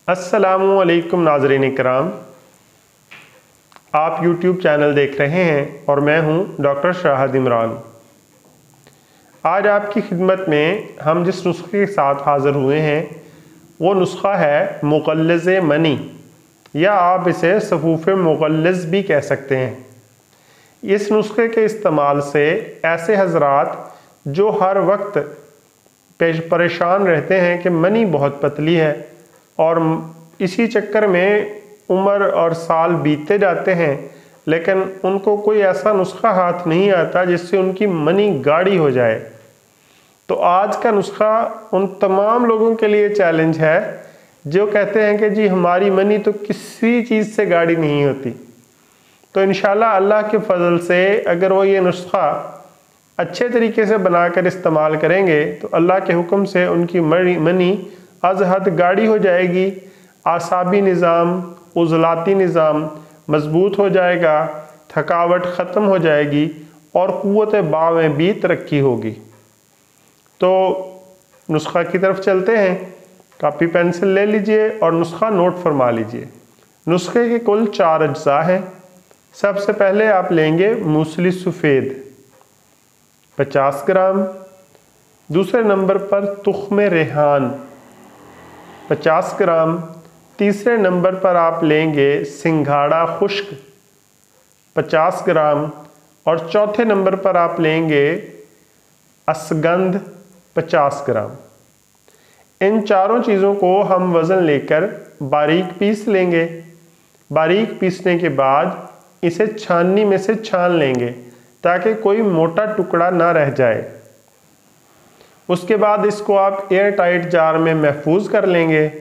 अस्सलामुअलैकुम नाज़रीन इकराम, आप YouTube चैनल देख रहे हैं और मैं हूं डॉक्टर शाहिद इमरान। आज आपकी खिदमत में हम जिस नुस्खे के साथ हाज़िर हुए हैं वो नुस्खा है मुग़ल्लिज़ मनी, या आप इसे सफ़ूफ़ मुग़ल्लिज़ भी कह सकते हैं। इस नुस्खे के इस्तेमाल से ऐसे हज़रात जो हर वक्त परेशान रहते हैं कि मनी बहुत पतली है और इसी चक्कर में उम्र और साल बीतते जाते हैं, लेकिन उनको कोई ऐसा नुस्खा हाथ नहीं आता जिससे उनकी मनी गाढ़ी हो जाए, तो आज का नुस्खा उन तमाम लोगों के लिए चैलेंज है जो कहते हैं कि जी हमारी मनी तो किसी चीज़ से गाढ़ी नहीं होती। तो इंशाल्लाह अल्लाह के फजल से अगर वो ये नुस्खा अच्छे तरीके से बनाकर इस्तेमाल करेंगे तो अल्लाह के हुक्म से उनकी मनी अज हद गाढ़ी हो जाएगी, आसाबी निज़ाम, उज़लाती निज़ाम मजबूत हो जाएगा, थकावट ख़त्म हो जाएगी और क़ुव्वत बा में भी तरक्की होगी। तो नुस्खा की तरफ चलते हैं। कापी पेंसिल ले लीजिए और नुस्खा नोट फरमा लीजिए। नुस्खे के कुल 4 अज्जा हैं। सबसे पहले आप लेंगे मूसली सफ़ेद 50 ग्राम, दूसरे नंबर पर तुख्म रेहान 50 ग्राम, तीसरे नंबर पर आप लेंगे सिंघाड़ा खुश्क 50 ग्राम और चौथे नंबर पर आप लेंगे असगंध 50 ग्राम। इन चारों चीज़ों को हम वज़न लेकर बारीक पीस लेंगे। बारीक पीसने के बाद इसे छाननी में से छान लेंगे ताकि कोई मोटा टुकड़ा ना रह जाए। उसके बाद इसको आप एयर टाइट जार में महफूज कर लेंगे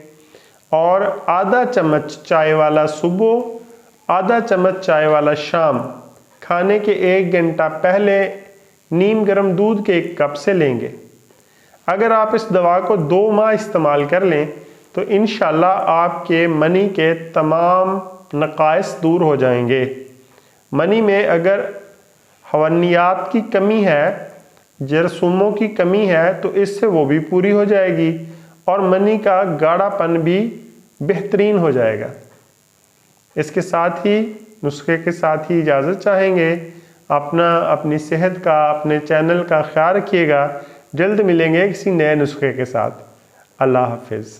और आधा चम्मच चाय वाला सुबह, आधा चम्मच चाय वाला शाम, खाने के 1 घंटा पहले नीम गर्म दूध के 1 कप से लेंगे। अगर आप इस दवा को 2 माह इस्तेमाल कर लें तो इंशाल्लाह आपके मनी के तमाम नक़ाइस दूर हो जाएंगे। मनी में अगर हवनियात की कमी है, जरसूमों की कमी है, तो इससे वो भी पूरी हो जाएगी और मनी का गाढ़ापन भी बेहतरीन हो जाएगा। इसके साथ ही नुस्खे के साथ ही इजाज़त चाहेंगे। अपनी सेहत का, अपने चैनल का ख्याल रखिएगा। जल्द मिलेंगे किसी नए नुस्खे के साथ। अल्लाह हाफिज़।